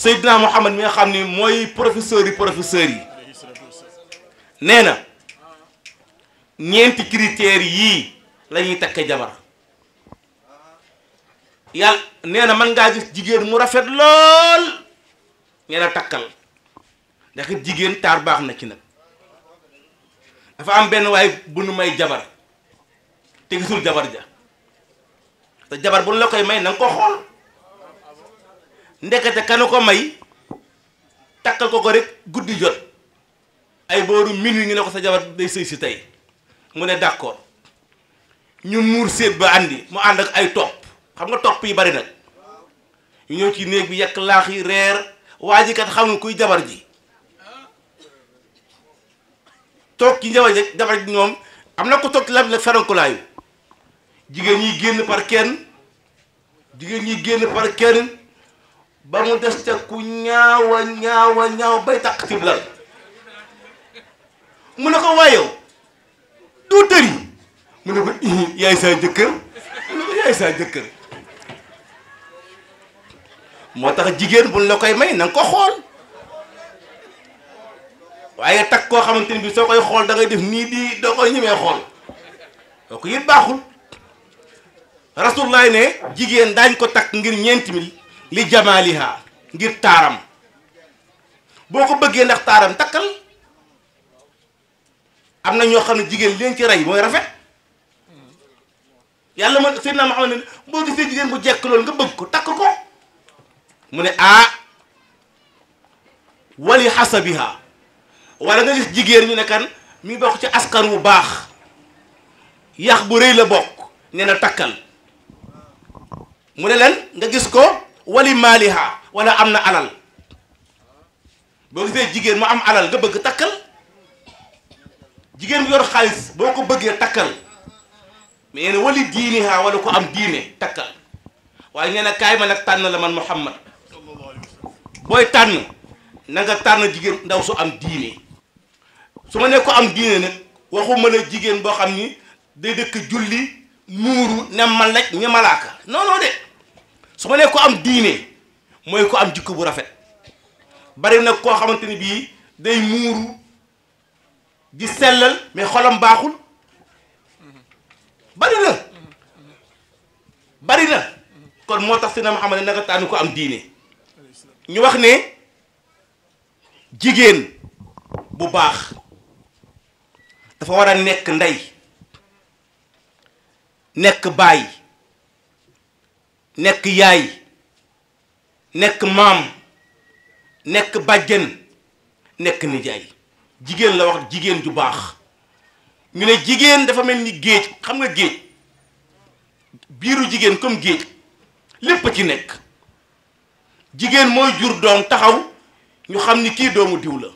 Seydina Muhammad mi nga xam ni mooy professeur yi nee na ñeenti critères yii la ñuy takke jabar yàlla nee na mën ngaa gis jigéen mu rafet lool nee na takkal ndax it jigéen taar baax na ci nag dafa am benn waay bu nu may jabar te gisul jabar ja te jabar bu nu la koy may na nga ko xool ndekete kanu ko may takkal ko rek guddi jot ay booru minuit ñu ne ko sa jabar day sëy si tey mu ne d'accord ñu muur séet ba andi mu ànd ak ay topp xam nga topp yi bari nag ñu ñëw ci néeg bi yekk laax yi reer waa ji kat xamul kuy jabar ji toog ci jabar ji ñoom am na ko toog ci la ferankulaayu jigéen ñi génn par kenn ba mu des ca ku ñaawa bay tàq ci lal mu ne ko waayow doo tëri mu ne ko yaay saa jëkkër mu ne ko yaay saa jëkkër moo tax jigéen buñ la koy may na nga ko xool waaye takk koo xamante ni bi soo koy xool da ngay def nii di doo koy ñemee xool kooku it baaxul rasulullah ne jigéen daañ ko takk ngir ñeenti mil li jamaaliha ngir taaram boo ko bëggee ndax taaram takkal am na ñoo xam ne jigéen leen ci rey mooy rafet yàlla ma Seydina Muhammad ne boo gisee jigéen bu jekk loolu nga bëgg ko takk ko mu ne wali xasabiha wala nga gis jigéen ñu ne kan mi bokk ci askan wu baax yax bu rëy la bokk nee na takkal mu ne leen nga gis ko wali maaliha wala am na alal boo gisee jigéen mu am alal nga bëgg takkal jigéen bu yor xaalis boo ko bëggee takkal mais nee na wali diiniha wala ko am diine takkal waaye nee na kaay ma nag tànn la man Muhammad booy tànn na nga tànn jigéen ndaw su am diine su ma ne ko am diine nag waxuma la jigéen boo xam ni day dëkk julli muuru ne ma laj ñe malaaka non non de su ma ne ko am diine mooy ko am jikko bu rafet bari nag koo xamante ni bii day muuru di sellal mais xolam baaxul bari na kon moo tax Seydina Muhammad ne nanga tànn ko am diine ñu wax ne jigéen bu baax dafa war a nekk ndey nekk baay nekk yaay nekk maam nekk bàjjen nekk nijaay jigéen la wax jigéen ju baax ñu ne jigéen dafa mel ni géej xam nga géej biiru jigéen comme géej lépp ci nekk jigéen mooy jur doom taxaw ñu xam ni kii doomu diw la